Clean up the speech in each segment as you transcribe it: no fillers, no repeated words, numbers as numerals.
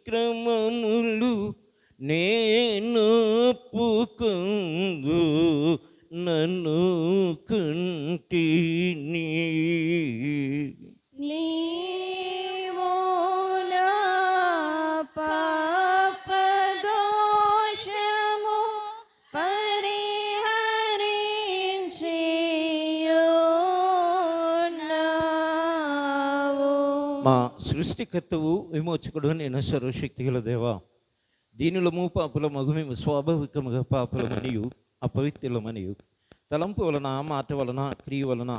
అతిక్రమములు నేను ఒప్పుకొందు నన్ను కుంటిని. నీవు నా పాపదోషము పరిహరించియున్నావు. మా సృష్టికర్తవు విమోచకుడు నేను సర్వశక్తి గల దేవా, దీనులము పాపులమగు మేము స్వాభావికముగా పాపులమనియు అపవిత్రులమనియు తలంపు వలన మాట వలన క్రియ వలన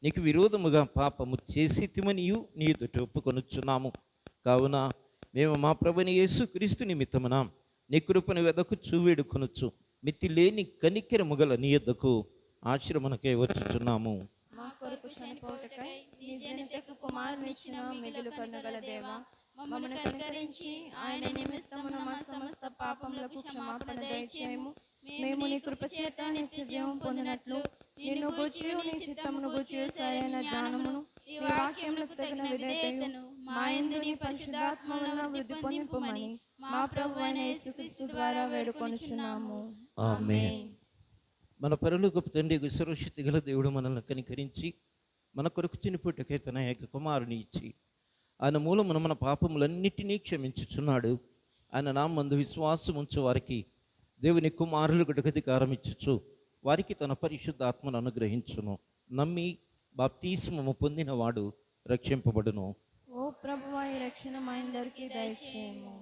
నీకు విరోధముగా పాపము చేసితిమనియు నీ ఎదుట ఒప్పుకొనుచున్నాము. కావున మేము మా ప్రభుని యేసుక్రీస్తు నిమిత్తమున నీ కృపను వెదకుచు వేడుకొనుచు మితి లేని కనికెరము గల నీ యొద్దకు ఆశ్రమనకై వచ్చుచున్నాము. మా కొరకు చనిపోవుటకై నీ జనితకు కుమారునిచ్చిన మిగులు కనుగల దేవా, మమ్మల్ని కనికరించి ఆయన నిమిత్తమున మా సమస్త పాపములకు క్షమాపణ దయచేయము. మేము నీ కృప చేత నిత్య జీవం పొందినట్లు నిన్ను గూర్చి నీ చిత్తమును గూర్చి సరైన జ్ఞానమును నీ వాక్యములకు తగిన విధేయతను మా యందు నీ పరిశుద్ధాత్మను వృద్ధి పొందింపుమని మా ప్రభువైన యేసుక్రీస్తు ద్వారా వేడుకొనుచున్నాము. ఆమేన్. మన పరలోకపు తండ్రి సర్వశక్తి గల దేవుడు మనల్ని కనికరించి మన కొరకు చనిపోటకై తన ఏక కుమారుని ఇచ్చి ఆయన మూలమున మన పాపములన్నిటినీ క్షమించుచున్నాడు. ఆయన నామందు విశ్వాసం ఉంచు వారికి దేవుని కుమారులకు అధికారం ఇచ్చుచు వారికి తన పరిశుద్ధాత్మను అనుగ్రహించును. నమ్మి బాప్తిస్మము పొందిన వాడు రక్షింపబడును. ఓ ప్రభువా, ఈ రక్షణ మా అందరికీ దయచేయము.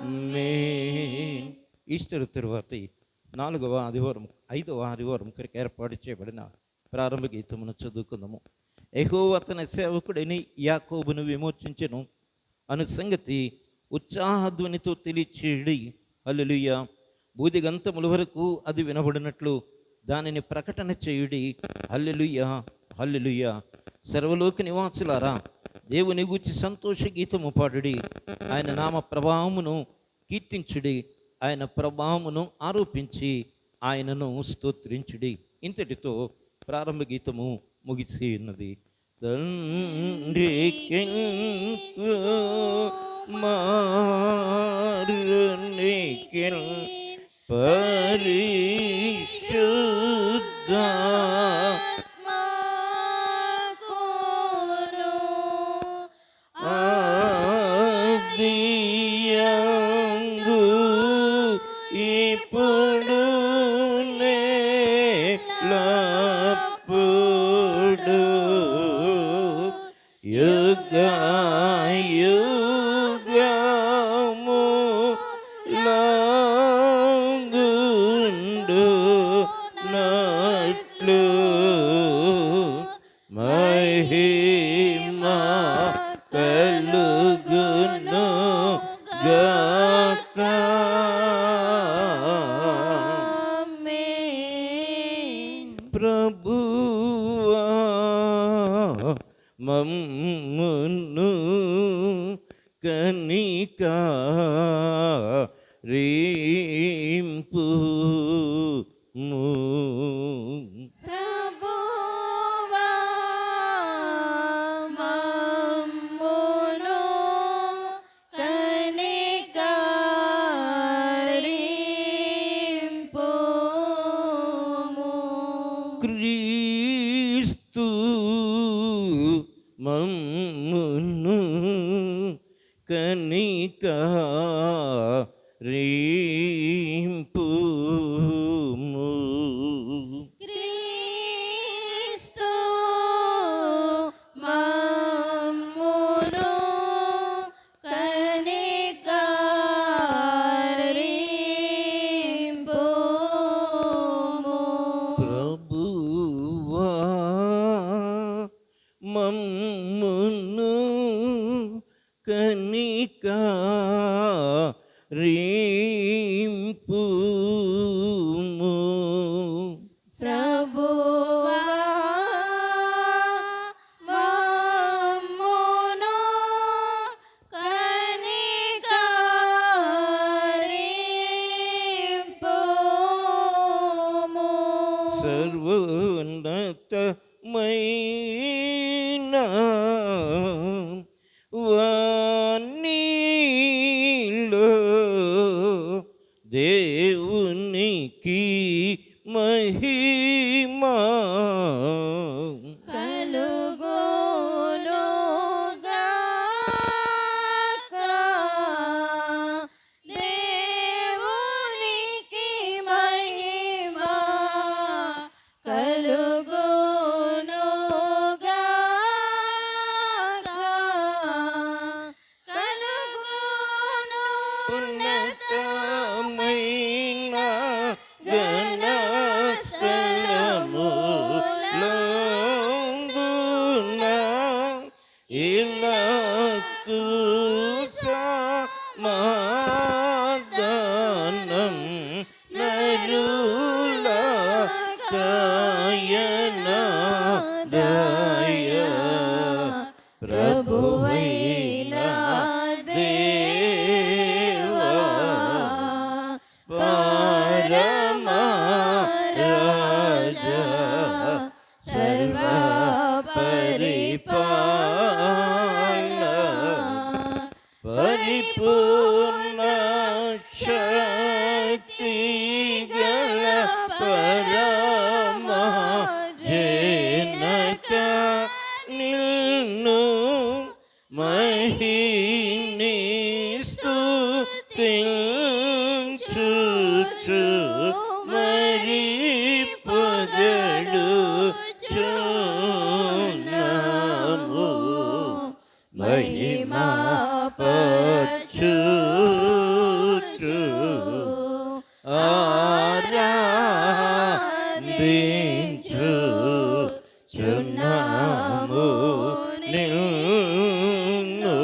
ఆమేన్. ఈస్టర్ తరువాత 5వ ఆదివారం కొరకు ఏర్పాటు చేయబడిన ప్రారంభ గీతమును చదువుకుందాము. యెహోవా తన సేవకుడిని యాకోబును విమోచించెను అను సంగతి ఉత్సాహధ్వనితో తెలియచేయుడి. హల్లెలూయా. బూదిగంతముల వరకు అది వినబడినట్లు దానిని ప్రకటన చేయుడి. హల్లెలూయా, హల్లెలూయా. సర్వలోక నివాసులారా, దేవుని గూర్చి సంతోష గీతము పాడుడి. ఆయన నామ ప్రభావమును కీర్తించుడి. ఆయన ప్రభావమును ఆరోపించి ఆయనను స్తోత్రించుడి. ఇంతటితో ప్రారంభ గీతము ముగిసి ఉన్నది. తండ్రికి కుమారునికి పరిశుద్ధ ఆదియందు ఇప్పుడు నేలప్పుడు యుగయుగములందుండునట్లు మహిమా కలుగును గాక. ప్రభువా మమ్మును కనికరింపుము. ప్రభువా మమ్మును కనికరింపుము. క్రీస్తు మమ్మును కనికరింపుము. క్రీస్తు మమ్మును కనికరింపుము. ప్రభువా మమ్మును కనికరింపుము. ప్రభువా మమ్మును కనికరింపుము. సర్వోన్నతమైన వాణిలో దేవునికి మహిమా కలుగునుగాక. దేవునికి మహిమ కలుగునుగాక. కలుగును ఉన్నతమైన ఘనస్థలములందున ఇలకు సమాధానం నరులకాయన దయ ప్రభువైన దేవా పరమా రాజా సర్వ పరిపాలన పరిపూర్ణ శక్తి గల పరమా జనక నిన్ను మహిని స్తుతించుచు మరి పొగడుచున్నాము మహిమా పరచుచు ఆరాధించుచున్నాము నిన్ను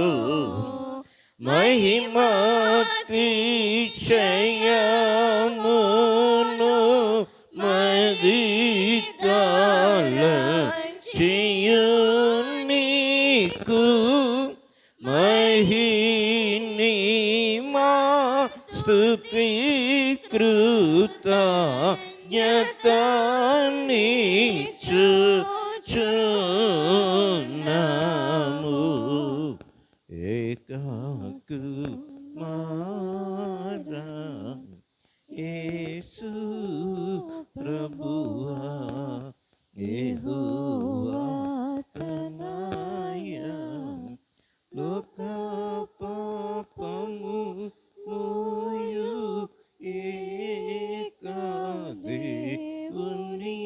మహిమాతిశయమును మదితాలచియు నీకు మహిని మా స్తుతి కృతజ్ఞతనిచ్చుచున్నాము ఏకాకు మారా యేసు ప్రభువా యెహోవా తనయ లోక పాపము మోయు ఏక దేవుని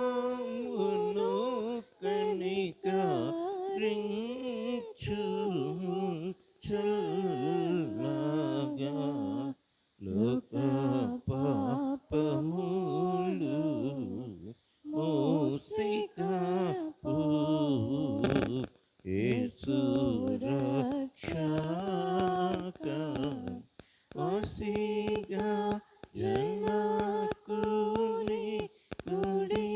పిల్లమును కనికరించు చల్లగా లోక పాపములు మోసికపు యేసు రక్షక వాసిగా జనకుని కుడి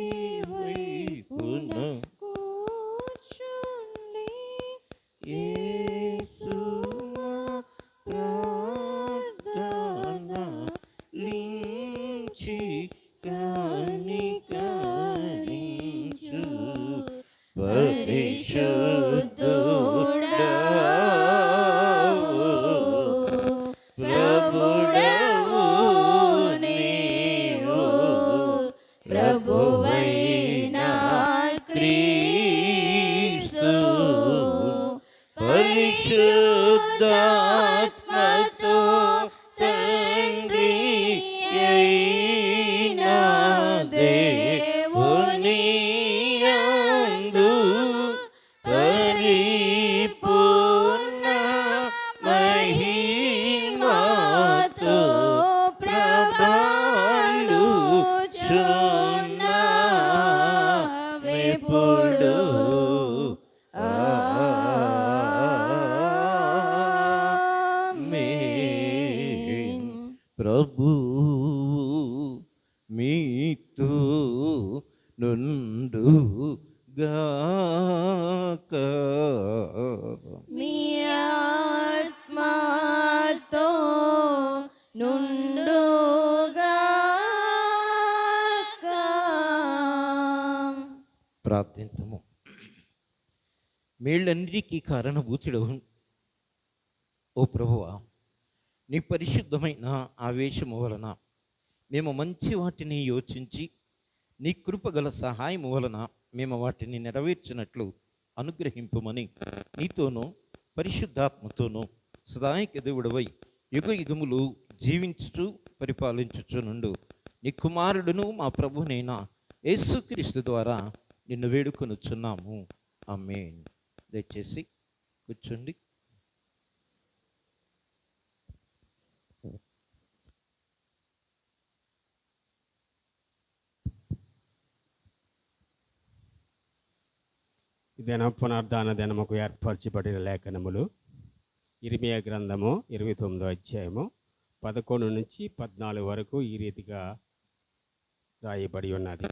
వైపున కూర్చుండి యేసు మా ప్రార్థన లించి కనికరించు పరిశుద్ధుడా ప్రభుడవు నీవు ప్రభువైన క్రీస్తు పరిశుద్ధాత్మతో తండ్రి అయిన దేవుని యందు పరిపూర్ణ మహిమతో ప్రభాలుచున్నావెప్పుడు ఆమేన్. ప్రభు మీతో నుండుగాక మీ ఆత్మతో నుండుగాక. ప్రార్థింతము. మేళ్ళన్నిటికీ కారణభూతుడవు ఓ ప్రభువా, నీ పరిశుద్ధమైన ఆవేశము వలన మేము మంచి వాటిని యోచించి నీ కృపగల సహాయము వలన మేము వాటిని నెరవేర్చినట్లు అనుగ్రహింపుమని నీతోనూ పరిశుద్ధాత్మతోనూ సదాయక దేవుడవై యుగ యుగములు జీవించుచు పరిపాలించుచునుండు నీ కుమారుడును మా ప్రభునైన యేసుక్రీస్తు ద్వారా నిన్ను వేడుకొనుచున్నాము. ఆమేన్. దయచేసి కూర్చోండి. దిన పునర్ధాన దినముకు ఏర్పరచబడిన లేఖనములు ఇర్మియా గ్రంథము 29వ అధ్యాయము 11 నుంచి 14 వరకు ఈ రీతిగా రాయబడి ఉన్నది.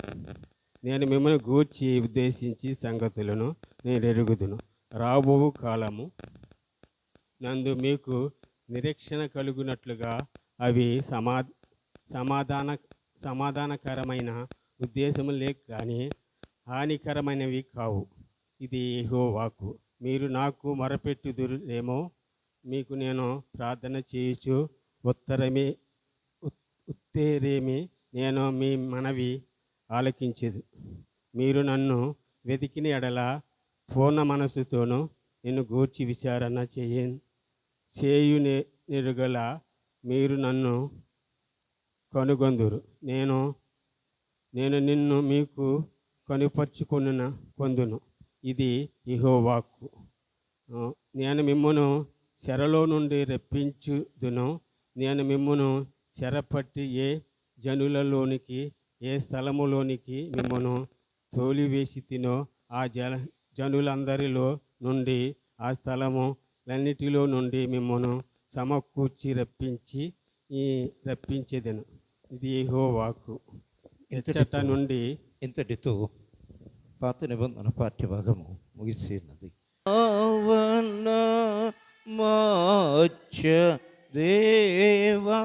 నేను మిమ్మల్ని గూర్చి ఉద్దేశించి సంగతులను నేను ఎరుగుదును. రాబో కాలము నందు మీకు నిరీక్షణ కలుగునట్లుగా అవి సమాధానకరమైన ఉద్దేశములే కానీ హానికరమైనవి కావు. ఇది యెహోవా వాక్కు. మీరు నాకు మొరపెట్టుదురేమో, మీకు నేను ప్రార్థన చేయుచు ఉత్తరేమి నేను మీ మనవి ఆలకించదు. మీరు నన్ను వెతికిన ఎడల పూర్ణ మనసుతోనూ నిన్ను గూర్చి విచారణ చేయునెరుగల మీరు నన్ను కనుగొందురు. నేను నిన్ను మీకు పొందును. ఇది యెహోవా వాక్కు. నేను మిమ్మును చెరలో నుండి రప్పించుదును. నేను మిమ్మును చెరపట్టి ఏ జనులలోనికి ఏ స్థలములోనికి మిమ్మును తోలివేసి తినో ఆ జనులందరిలో నుండి ఆ స్థలములన్నిటిలో నుండి మిమ్మును సమకూర్చి రప్పించేదను. ఇది యెహోవా వాక్కు. ఎచ్చట నుండి ఇంతటితో పాత నిబంధన పాఠ్యభాగము ముగిసినది. దేవా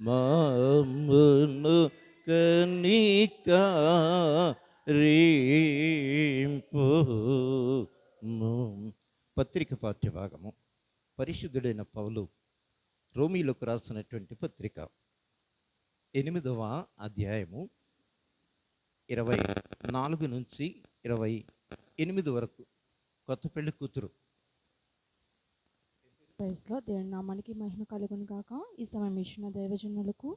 మమ్మును కనికరింపు. పత్రిక పాఠ్యభాగము పరిశుద్ధుడైన పౌలు రోమీలకు రాసినటువంటి పత్రిక 8వ అధ్యాయము 24 నుంచి 28 వరకు. కొత్త పెళ్లి కూతురు. ప్రైస్లో దేవుని నామానికి మహిమ కలుగును గాక. ఈ సమయం ఇచ్చిన దైవజనులకు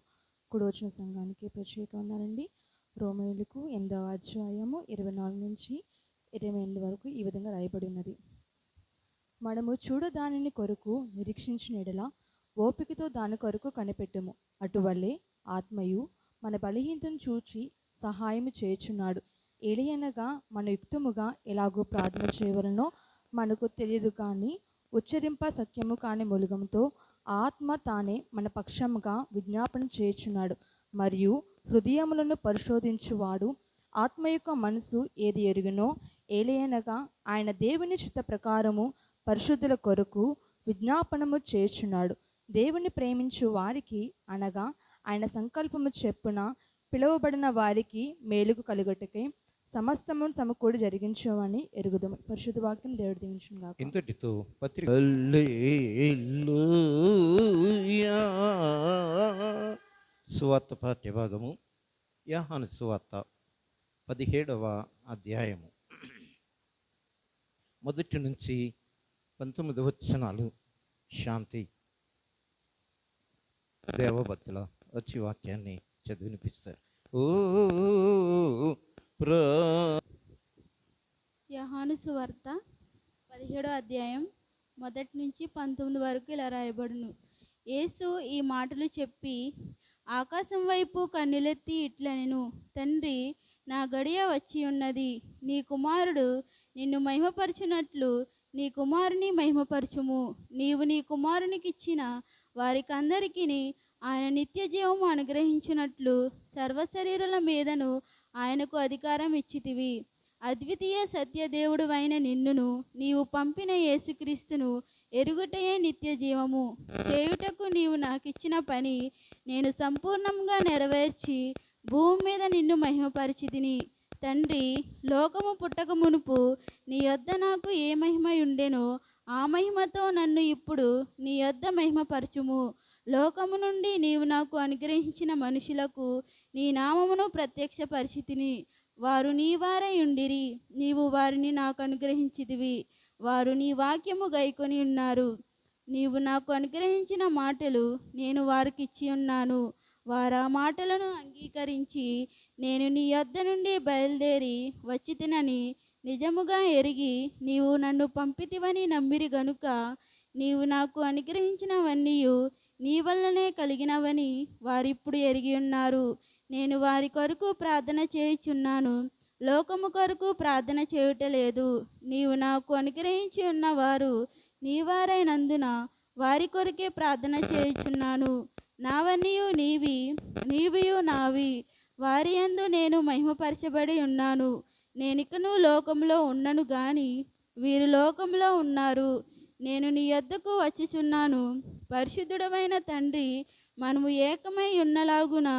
కూడి వచ్చిన సంఘానికి ప్రత్యేక వందనాలండి. రోమీయులకు 8వ అధ్యాయము 24 నుంచి 28 వరకు ఈ విధంగా రాయబడి ఉన్నది. మనము చూడ దానిని కొరకు నిరీక్షించిన ఎడల ఓపికతో దాని కొరకు కనిపెట్టుము. అటువల్లే ఆత్మయు మన బలహీనతను చూచి సహాయము చేయుచున్నాడు. ఏలయనగా మన యుక్తముగా ఎలాగో ప్రార్థన చేయవలనో మనకు తెలియదు, కానీ ఉచ్చరింప సత్యము కాని మూలుగంతో ఆత్మ తానే మన పక్షముగా విజ్ఞాపన చేయుచున్నాడు. మరియు హృదయములను పరిశోధించువాడు ఆత్మ యొక్క మనసు ఏది ఎరుగునో, ఏలయనగా ఆయన దేవుని చిత్త ప్రకారము పరిశుద్ధుల కొరకు విజ్ఞాపనము చేయుచున్నాడు. దేవుని ప్రేమించు వారికి, అనగా ఆయన సంకల్పము చెప్పున పిలువబడిన వారికి మేలుకు కలుగుటకై సమస్తమును సమకూడి జరిగించమని ఎరుగుదాము. పరిశుద్ధ వాక్యం దేవుడు దీవించును గాక. ఇంతటితో పత్రిక హల్లెలూయా. సువార్త పాఠ్యభాగము యోహాను సువార్త 17వ అధ్యాయము 1 నుంచి 19 వచనాలు. శాంతి దేవభక్తుల వచ్చి వాక్యాన్ని చదివినిపిస్తారు. ఓ యోహాను సువార్త 17వ అధ్యాయం 1 నుంచి 19 వరకు ఇలా రాయబడును. యేసు ఈ మాటలు చెప్పి ఆకాశం వైపు కన్నులెత్తి ఇట్లనెను, తండ్రి, నా గడియ వచ్చి ఉన్నది. నీ కుమారుడు నిన్ను మహిమపరచునట్లు నీ కుమారుని మహిమపరచుము. నీవు నీ కుమారునికిచ్చిన వారికందరికీ ఆయన నిత్య జీవము అనుగ్రహించినట్లు సర్వశరీరుల మీదను ఆయనకు అధికారం ఇచ్చితివి. అద్వితీయ సత్యదేవుడు అయిన నిన్నును నీవు పంపిన యేసుక్రీస్తును ఎరుగుటయే నిత్య జీవము. చేయుటకు నీవు నాకిచ్చిన పని నేను సంపూర్ణంగా నెరవేర్చి భూమి మీద నిన్ను మహిమపరిచితిని. తండ్రి, లోకము పుట్టక మునుపు నీ యొద్ద నాకు ఏ మహిమ ఉండెనో ఆ మహిమతో నన్ను ఇప్పుడు నీ యొద్ద మహిమపరచుము. లోకము నుండి నీవు నాకు అనుగ్రహించిన మనుషులకు నీ నామమును ప్రత్యక్షపరిచితిని. వారు నీ వారై ఉండిరి, నీవు వారిని నాకు అనుగ్రహించితివి. వారు నీ వాక్యము గైకొని ఉన్నారు. నీవు నాకు అనుగ్రహించిన మాటలు నేను వారికి ఇచ్చి ఉన్నాను. వారు ఆ మాటలను అంగీకరించి నేను నీ యొద్ద నుండి బయలుదేరి వచ్చి తినని నిజముగా ఎరిగి నీవు నన్ను పంపితివని నమ్మిరి గనుక నీవు నాకు అనుగ్రహించినవన్నీ నీ వల్లనే కలిగినవని వారిప్పుడు ఎరిగి ఉన్నారు. నేను వారి కొరకు ప్రార్థన చేయుచున్నాను, లోకము కొరకు ప్రార్థన చేయుటలేదు. నీవు నాకు అనుగ్రహించి ఉన్నవారు నీ వారైనందున వారి కొరకే ప్రార్థన చేయుచున్నాను. నావన్నీయు నీవి, నీవియు నావి. వారి యందు నేను మహిమపరచబడి ఉన్నాను. నేనికను లోకంలో ఉన్నను గాని వీరు లోకంలో ఉన్నారు. నేను నీ యొద్దకు వచ్చిచున్నాను. పరిశుద్ధుడమైన తండ్రి, మనము ఏకమై ఉన్నలాగున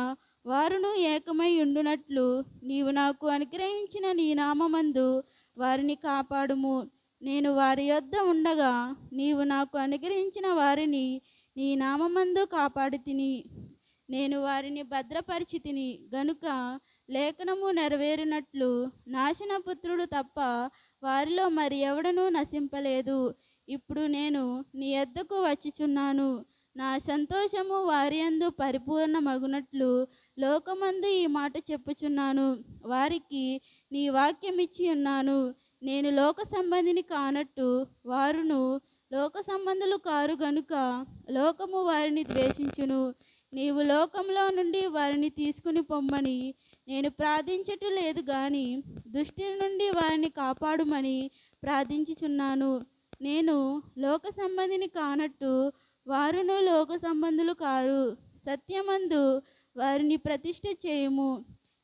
వారును ఏకమై ఉండునట్లు నీవు నాకు అనుగ్రహించిన నీ నామమందు వారిని కాపాడుము. నేను వారి యొద్ద ఉండగా నీవు నాకు అనుగ్రహించిన వారిని నీ నామమందు కాపాడి తిని. నేను వారిని భద్రపరిచి తిని గనుక లేఖనము నెరవేరినట్లు నాశనపుత్రుడు తప్ప వారిలో మరి ఎవడనూ నశింపలేదు. ఇప్పుడు నేను నీ యొద్దకు వచ్చిచున్నాను. నా సంతోషము వారి యందు పరిపూర్ణమగునట్లు లోకమందు ఈ మాట చెప్పుచున్నాను. వారికి నీ వాక్యం ఇచ్చి ఉన్నాను. నేను లోక సంబంధిని కానట్టు వారును లోక సంబంధులు కారు గనుక లోకము వారిని ద్వేషించును. నీవు లోకంలో నుండి వారిని తీసుకుని పొమ్మని నేను ప్రార్థించటం లేదు గాని దుష్టి నుండి వారిని కాపాడుమని ప్రార్థించుచున్నాను. నేను లోక సంబంధిని కానట్టు వారును లోక సంబంధులు కారు. సత్యమందు వారిని ప్రతిష్ఠ చేయుము.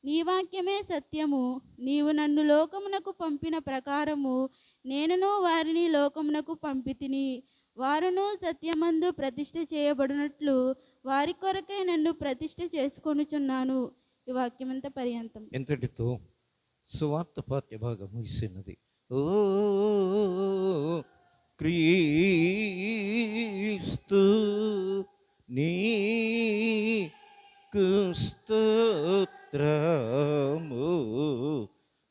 నీ వాక్యమే సత్యము. నీవు నన్ను లోకమునకు పంపిన ప్రకారము నేనును వారిని లోకమునకు పంపితిని. వారును సత్యమందు ప్రతిష్ఠ చేయబడినట్లు వారి కొరకై నన్ను ప్రతిష్ఠ చేసుకొనుచున్నాను. ఈ వాక్యమంతా పర్యంతం. ఎంతటితో సువార్త పాఠ్య భాగం ముగిసినది. ఓ క్రీస్తు నీకు స్తోత్రము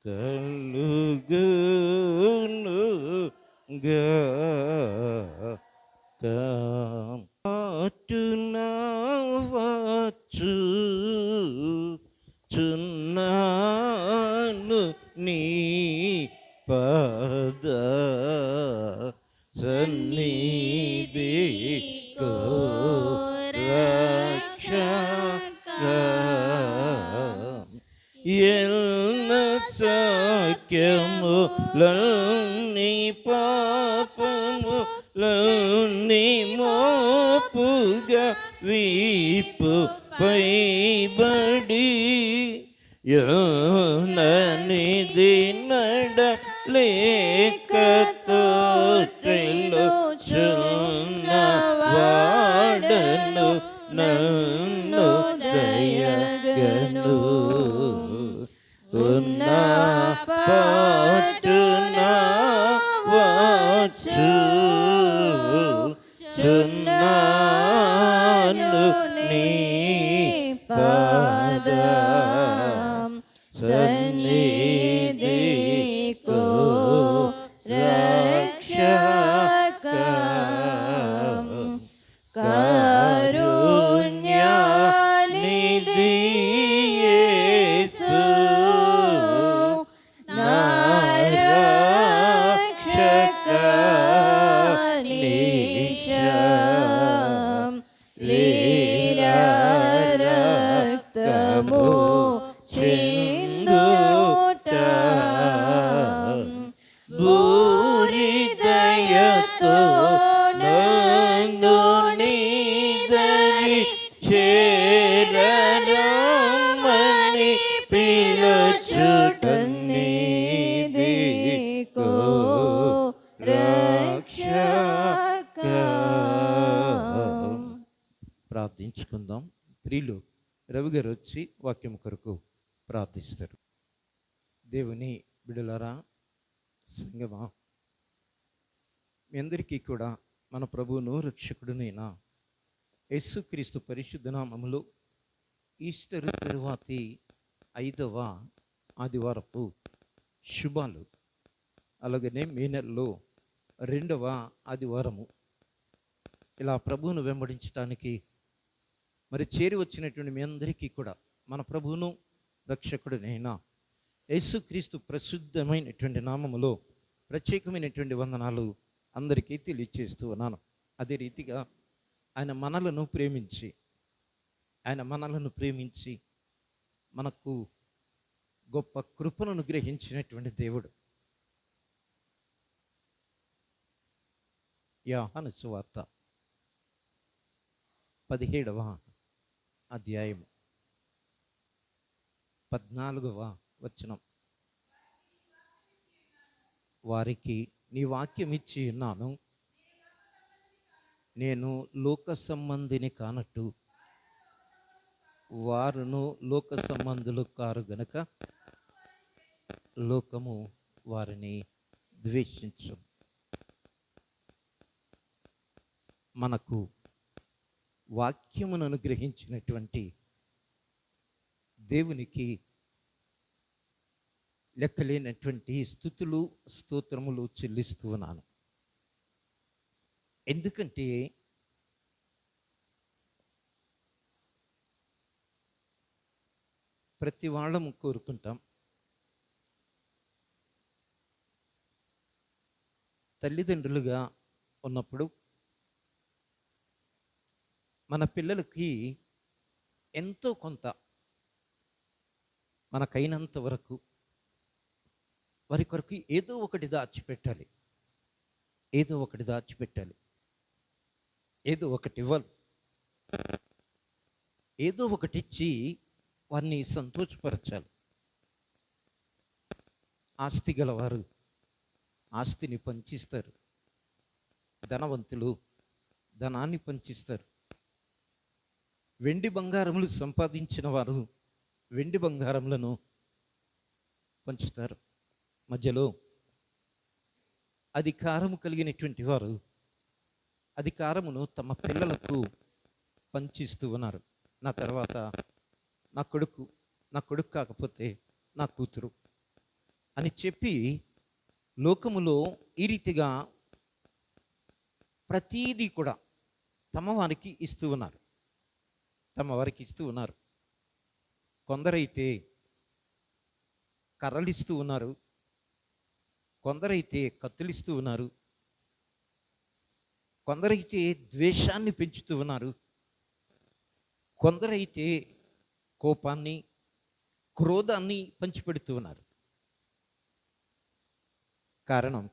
కలుగునుగాక. చున్నాను నీ పద సన్నిధి రక్షక ఎల్ల సఖ్యములన్నీ పాపములన్నీ మోపుగా వీపు పైబడి యోననిధి నడలేకతో చెల్లుచున్న వాడను నన్ను దయగను. ఉన్న పాటున వచ్చు చున్నాను నీ పాద సన్నిధి రక్షక కారుణ్యనిధి యేసు నా రక్షక లీలా రక్తము చిందుట భూరిదయతో నన్ను నీదరి చేరరమని పిలుచుటన్నిదికో రక్షక. ప్రార్థించుకుందాం. ప్రియులు రవి గారు వచ్చి వాక్యం కొరకు ప్రార్థిస్తారు. దేవుని బిడలరా, సంగమా, మీ అందరికీ కూడా మన ప్రభువును రక్షకుడునైన యేసుక్రీస్తు పరిశుద్ధ నామములో ఈస్టర్ తరువాతి 5వ ఆదివారపు శుభాలు. అలాగనే మే నెలలో 2వ ఆదివారము. ఇలా ప్రభువును వెంబడించడానికి మరి చేరి వచ్చినటువంటి మీ అందరికీ కూడా మన ప్రభువును రక్షకుడునైన యేసుక్రీస్తు ప్రసిద్ధమైనటువంటి నామములో ప్రత్యేకమైనటువంటి వందనాలు అందరికీ తెలియచేస్తూ ఉన్నాను. అదే రీతిగా ఆయన మనలను ప్రేమించి మనకు గొప్ప కృపను అనుగ్రహించినటువంటి దేవుడు. యోహాను సువార్త 17వ అధ్యాయం 14వ వచనం. వారికి నీ వాక్యం ఇచ్చి ఉన్నాను, నేను లోక సంబంధిని కానట్టు వారును లోక సంబంధులు కారు గనుక లోకము వారిని ద్వేషించు. మనకు వాక్యమును అనుగ్రహించినటువంటి దేవునికి లెక్కలేనటువంటి స్తుతులు స్తోత్రములు చెల్లిస్తూ ఉన్నాను. ఎందుకంటే ప్రతి వాళ్ళము కోరుకుంటాం, తల్లిదండ్రులుగా ఉన్నప్పుడు మన పిల్లలకి ఎంతో కొంత మనకైనంత వరకు వారి కొరకు ఏదో ఒకటి దాచిపెట్టాలి, ఏదో ఒకటి ఇవ్వాలి, ఏదో ఒకటి ఇచ్చి వారిని సంతోషపరచాలి. ఆస్తి గలవారు ఆస్తిని పంచిస్తారు, ధనవంతులు ధనాన్ని పంచిస్తారు, వెండి బంగారములు సంపాదించిన వారు వెండి బంగారములను పంచుతారు. మధ్యలో అధికారము కలిగినటువంటి వారు అధికారమును తమ పిల్లలకు పంచిస్తూ ఉన్నారు. నా తర్వాత నా కొడుకు కాకపోతే నా కూతురు అని చెప్పి లోకములో ఈ రీతిగా ప్రతీదీ కూడా తమ వారికి ఇస్తూ ఉన్నారు. కొందరైతే కర్రలిస్తూ ఉన్నారు, కొందరైతే కత్తులిస్తూ ఉన్నారు, కొందరైతే ద్వేషాన్ని పెంచుతూ ఉన్నారు, కొందరైతే కోపాన్ని క్రోధాన్ని పంచిపెడుతూ ఉన్నారు. కారణం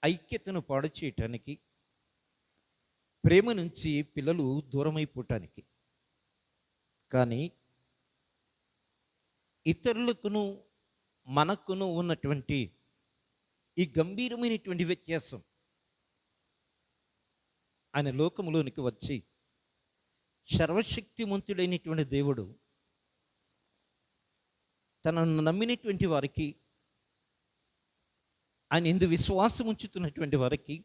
ఐక్యతను పాడు చేయటానికి, ప్రేమ నుంచి పిల్లలు దూరమైపోవటానికి. కానీ ఇతరులకును మనకును ఉన్నటువంటి ఈ గంభీరమైనటువంటి వ్యత్యాసం ఆయన లోకములోనికి వచ్చి సర్వశక్తిమంతుడైనటువంటి దేవుడు తనను నమ్మినటువంటి వారికి, ఆయన ఎందు విశ్వాసం ఉంచుతున్నటువంటి వారికి,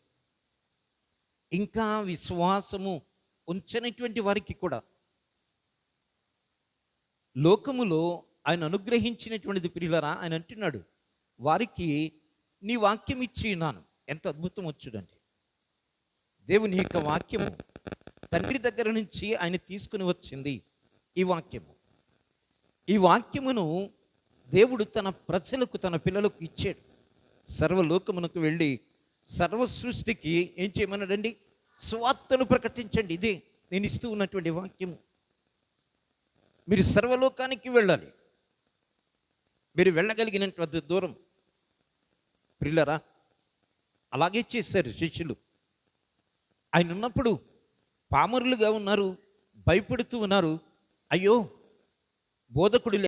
ఇంకా విశ్వాసము ఉంచనటువంటి వారికి కూడా లోకములో ఆయన అనుగ్రహించినటువంటిది. ప్రియులారా, ఆయన అంటున్నాడు, వారికి నీ వాక్యం ఇచ్చి ఉన్నాను. ఎంత అద్భుతం వచ్చుడండి. దేవుని యొక్క వాక్యము తండ్రి దగ్గర నుంచి ఆయన తీసుకుని వచ్చింది ఈ వాక్యము. ఈ వాక్యమును దేవుడు తన ప్రజలకు, తన పిల్లలకు ఇచ్చాడు. సర్వలోకమునకు వెళ్ళి సర్వ సృష్టికి ఏం చేయమన్నాడండి? సువార్తను ప్రకటించండి. ఇదే నేను ఇస్తూ ఉన్నటువంటి వాక్యము. మీరు సర్వలోకానికి వెళ్ళాలి. మీరు వెళ్ళగలిగినటువంటి దూరం. ప్రియులారా, అలాగే చేశారు శిష్యులు. ఆయన ఉన్నప్పుడు పామరులుగా ఉన్నారు, భయపడుతూ ఉన్నారు. అయ్యో, బోధకుడు